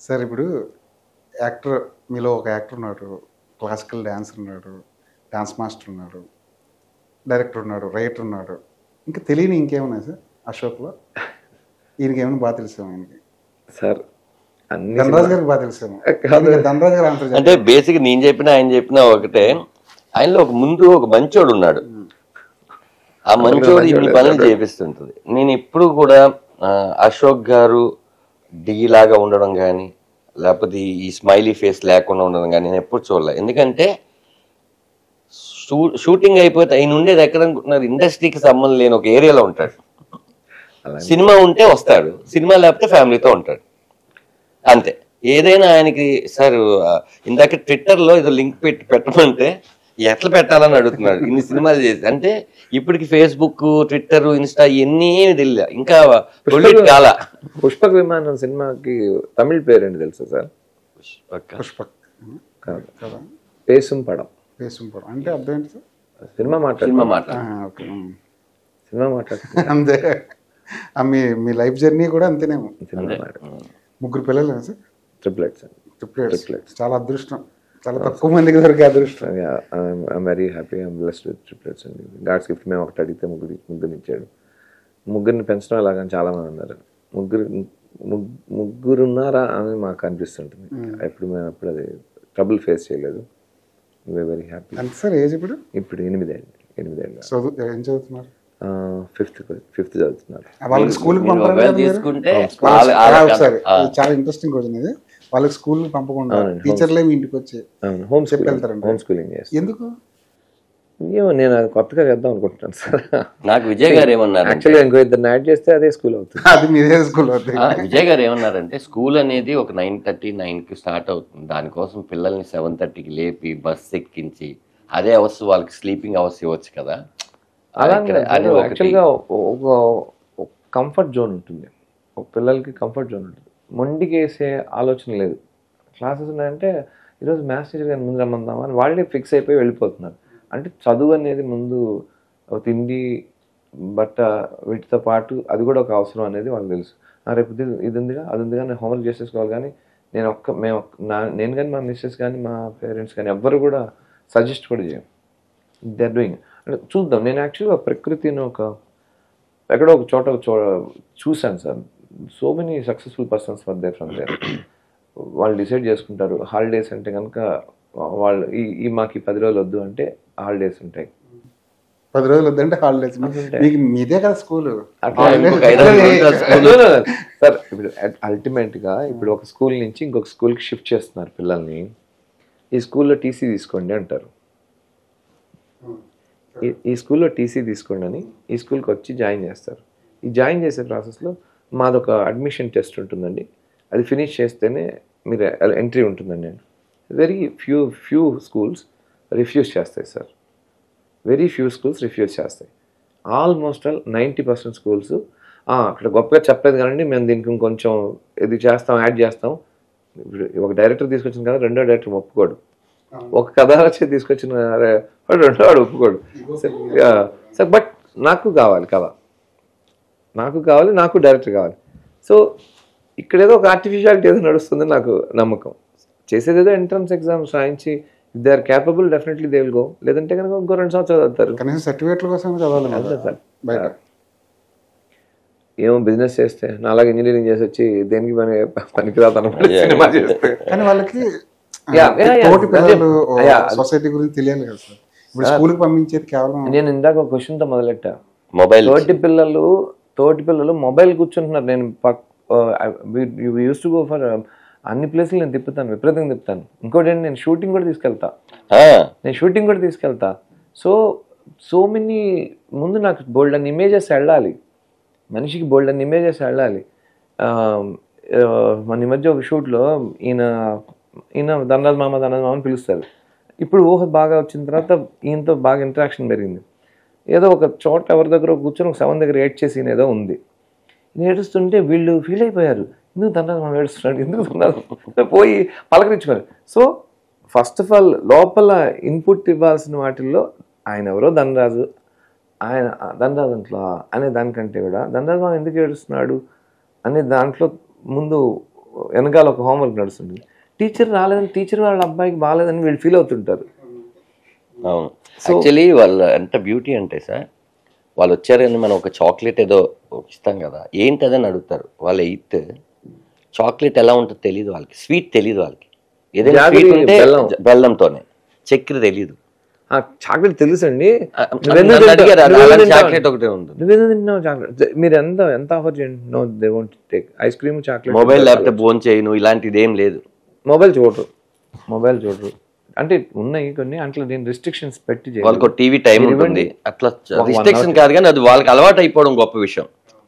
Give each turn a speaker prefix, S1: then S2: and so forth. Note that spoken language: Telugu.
S1: సార్ ఇప్పుడు యాక్టర్ మీలో ఒక యాక్టర్ ఉన్నాడు, క్లాసికల్ డాన్సర్ ఉన్నాడు, డాన్స్ మాస్టర్ ఉన్నాడు, డైరెక్టర్ ఉన్నాడు, రైటర్ ఉన్నాడు. ఇంకా తెలియని ఇంకేమున్నాయి సార్ అశోక్లో? ఈయనకి ఏమైనా బాగా తెలుసాము ఆయనకి?
S2: సార్
S1: ధనరాజ్ గారికి బాగా తెలుసాము. ధనరాజ్ గారు ఆన్సర్
S3: అంటే బేసిక్ నేను చెప్పినా ఆయన చెప్పినా ఒకటే. ఆయనలో ఒక ముందు ఒక మంచోడు ఉన్నాడు. ఆ మంచోడు ఇన్ని పనులు చేపిస్తుంటది. నేను ఎప్పుడు కూడా అశోక్ గారు లాగా ఉండడం కానీ, లేకపోతే ఈ స్మైలీ ఫేస్ లేకుండా ఉండడం కానీ నేను ఎప్పుడు చూడలే. ఎందుకంటే షూటింగ్ అయిపోతే ఆయన ఉండేది ఎక్కడ అనుకుంటున్నారు? ఇండస్ట్రీకి సంబంధం లేని ఒక ఏరియాలో ఉంటాడు. సినిమా ఉంటే వస్తాడు, సినిమా లేకపోతే ఫ్యామిలీతో ఉంటాడు, అంతే. ఏదైనా ఆయనకి సార్ ఇందాక ట్విట్టర్లో ఏదో లింక్ పెట్టమంటే ఎట్లా పెట్టాలని అడుగుతున్నాడు. ఇన్ని సినిమాలు చేసి అంటే ఇప్పటికి ఫేస్బుక్, ట్విట్టర్, ఇన్స్టా ఇవన్నీ తెలియదు ఇంకా.
S2: పుష్పక్ విమానం సినిమాకి తమిళ పేరేంటి తెలుసా సార్?
S1: పుష్పక్
S2: పేసుం పడం.
S1: పేసుం పడం అంటే అర్థం ఏంటి సార్?
S2: సినిమా మాట్లాడు
S1: అంతే. మీ లైఫ్ జర్నీ కూడా అంతేనేమో. ముగ్గురు పిల్లలు సార్? ట్రిప్లెట్స్. చాలా అదృష్టం. చాలా తక్కువ మందికి దొరికే అదృష్టం.
S2: I'm very happy, I'm blessed with triplets అండి. God's gift. మేము ఒకటి అడిగితే ముగ్గురిని ఇచ్చాడు. ముగ్గురిని పెంచడం అలాగని చాలా మంది ఉన్నారు. ముగ్గురు ఉన్నారా అని మాకు అనిపిస్తుంటుంది. ఎప్పుడు అది ట్రబుల్ ఫేస్ చేయలేదు. Very happy.
S1: అంతే సార్. ఏజ్ ఇప్పుడు
S2: 8 ఏం
S1: చదువుతున్నారు?
S2: ఫిఫ్త్ చదువుతున్నారు.
S1: వాళ్ళకి స్కూల్కి
S3: తీసుకుంటే
S1: చాలా ఇంట్రెస్టింగ్ క్వశ్చన్ ఇది. వాళ్ళకి స్కూల్ పంపకుండా టీచర్లే మీ ఇంటికి వచ్చి
S2: హోమ్ స్కూలింగ్.
S1: ఎందుకు?
S2: ఏమో నేను అది కొత్తగా చేద్దాం అనుకుంటున్నాను సార్.
S3: నాకు విజయ్ గారు ఏమన్నారు,
S2: యాక్చువల్గా ఇంకో ఇద్దరు యాడ్ చేస్తే అదే స్కూల్ అవుతుంది.
S1: అది మీదే స్కూల్ అవుతుంది.
S3: విజయ్ గారు ఏమన్నారంటే స్కూల్ అనేది ఒక 9:30, 9కి స్టార్ట్ అవుతుంది. దానికోసం పిల్లల్ని 7:30కి లేపి బస్ ఎక్కించి అదే అవర్స్ వాళ్ళకి స్లీపింగ్ అవర్స్ ఇవ్వచ్చు కదా.
S2: యాక్చువల్గా ఒక కంఫర్ట్ జోన్ ఉంటుంది, ఒక పిల్లలకి కంఫర్ట్ జోన్ ఉంటుంది. మొండికి వేసే ఆలోచన లేదు. క్లాసెస్ ఉన్నాయంటే ఈరోజు మ్యాథ్స్ టీచర్ గారిని ముందు రమ్మందామా అని వాళ్ళే ఫిక్స్ అయిపోయి వెళ్ళిపోతున్నారు. అంటే చదువు అనేది ముందు తిండి, బట్ట వీటితో పాటు అది కూడా ఒక అవసరం అనేది వాళ్ళకి తెలుసు. రేపు ఇది ఉందిగా అది ఉందిగా నేను హోంవర్క్ చేసేసుకోవాలి. కానీ నేను కానీ మా మిస్సెస్ కానీ మా పేరెంట్స్ కానీ ఎవ్వరు కూడా సజెస్ట్ కూడా చేయం. They are doing. అంటే చూద్దాం. నేను యాక్చువల్గా ప్రకృతిని ఎక్కడో ఒక చోట చూశాను sir. So many successful persons were there from there. వాళ్ళు డిసైడ్ చేసుకుంటారు హాలిడేస్ అంటే కనుక వాళ్ళు మాకు 10 రోజులు వద్దు అంటే హాలిడేస్ ఉంటాయి.
S1: 10 రోజులు వద్దంటే హాలిడేస్. మీదే కదా స్కూల్
S2: సార్. ఇప్పుడు అల్టిమేట్గా ఇప్పుడు ఒక స్కూల్ నుంచి ఇంకొక స్కూల్కి షిఫ్ట్ చేస్తున్నారు పిల్లల్ని. ఈ స్కూల్లో టీసీ తీసుకోండి అంటారు. ఈ స్కూల్లో టీసీ తీసుకోండి అని ఈ స్కూల్కి వచ్చి జాయిన్ చేస్తారు. ఈ జాయిన్ చేసే ప్రాసెస్లో మాదొక అడ్మిషన్ టెస్ట్ ఉంటుందండి. అది ఫినిష్ చేస్తేనే మీరు ఎంట్రీ ఉంటుందండి. వెరీ ఫ్యూ స్కూల్స్ రిఫ్యూజ్ చేస్తాయి sir. Very few schools refuse చేస్తాయి. ఆల్మోస్ట్ 90% స్కూల్స్ అక్కడ గొప్పగా చెప్పలేదు కానీ మేము దీనికి ఇంకొంచెం ఇది చేస్తాం, యాడ్ చేస్తాం. ఒక డైరెక్టర్ తీసుకొచ్చిన కదా రెండో డైరెక్టర్ ఒప్పుకోడు. ఒక కథ వచ్చి తీసుకొచ్చిన రెండో వాడు ఒప్పుకోడు సార్. బట్ నాకు కావాలి కథ, నాకు డైరెక్టర్ కావాలి. సో ఇక్కడ ఏదో ఒక ఆర్టిఫిషియాలిటీ ఏదో నడుస్తుందని నాకు నమ్మకం. చేసేదేదో ఎంట్రన్స్ ఎగ్జామ్స్ రాయించి if they are capable definitely they will go. లేదంటే కనుక ఇంకో 2 సంవత్సరాలు చదువుతారు.
S1: కనీసం సర్టిఫికేట్ల కోసం చదవాలి
S2: సార్. ఏమో బిజినెస్ చేస్తే నాలాగా ఇంజనీరింగ్ చేసి వచ్చి దేనికి పనికిరాదు అన్నమాట సినిమా చేస్తే.
S1: కానీ వాళ్ళకి సొసైటీ గురించి తెలియాలి కదా సార్. ఇప్పుడు స్కూల్కి పంపించేది కేవలం.
S2: నేను ఇందాక ఒక క్వశ్చన్తో మొదలెట్టా.
S3: మొబైల్
S2: తోటి పిల్లలు మొబైల్ కూర్చుంటున్నారు. నేను యూస్ టు గో ఫర్ అన్ని ప్లేసులు నేను తిప్పుతాను, విపరీతంగా తిప్పుతాను. ఇంకోటి ఏంటి, నేను షూటింగ్ కూడా తీసుకెళ్తా. సో మెనీ ముందు నాకు బోల్డ్ అన్ని ఇమేజెస్ వెళ్ళాలి, మనిషికి బోల్డ్ అన్ని ఇమేజెస్ వెళ్ళాలి. మన ఈ మధ్య ఒక షూట్లో ఈయన ధనరాజ్ మామ అని పిలుస్తారు. ఇప్పుడు ఊహ బాగా వచ్చిన తర్వాత ఈయనతో బాగా ఇంటరాక్షన్ పెరిగింది. ఏదో ఒక చోట ఎవరి దగ్గర కూర్చొని ఒక 7 దగ్గర ఏడ్ చేసి ఏదో ఉంది. ఏడుస్తుంటే వీళ్ళు ఫీల్ అయిపోయారు, ఎందుకు ధనరాజు మనం ఏడుస్తున్నాడు, ఎందుకు ధనరాజు పోయి పలకరించుకోవాలి. సో ఫస్ట్ ఆఫ్ ఆల్ లోపల ఇన్పుట్ ఇవ్వాల్సిన వాటిల్లో ఆయన ఎవరో ధనరాజు అంట్లో అనే దానికంటే కూడా ధనరాజు మనం ఎందుకు ఏడుస్తున్నాడు అనే దాంట్లో ముందు వెనకాల ఒక హోంవర్క్ నడుస్తుంది, టీచర్ రాలేదని, టీచర్ వాళ్ళ అబ్బాయికి బాగాలేదని వీళ్ళు ఫీల్ అవుతుంటారు.
S3: అవును, యాక్చువల్లీ వాళ్ళు ఎంత బ్యూటీ అంటే సార్, వాళ్ళు వచ్చారని మనం ఒక చాక్లెట్ ఏదో ఇస్తాం కదా, ఏంటి అదని అడుగుతారు. వాళ్ళు 8th చాక్లెట్ ఎలా ఉంటుందో తెలియదు వాళ్ళకి, స్వీట్ తెలియదు వాళ్ళకి. ఏదైనా స్వీట్ ఉంటే బెల్లంతోనే, చక్కెర తెలియదు.
S2: చాక్లెట్ తెలుసు అండి,
S3: చాక్లెట్ ఒకటే ఉంది.
S2: నువ్వేదో తింటున్నావు చాక్లెట్, మీరు ఎంత ఆఫర్ చేయండి, no they won't take ice cream chocolate.
S3: Mobile లేకపోతే ఫోన్ చేయను, ఇలాంటిది ఏం లేదు.
S2: మొబైల్ చూడరు అంటే ఉన్నాయి కొన్ని, అట్లా నేను రిస్ట్రిక్షన్స్ పెట్టి
S3: వాళ్ళకి టీవీ టైం ఉంటుంది, అట్లా రిస్ట్రిక్షన్ కాదు కానీ అది వాళ్ళకి అలవాటు అయిపోవడం గొప్ప విషయం.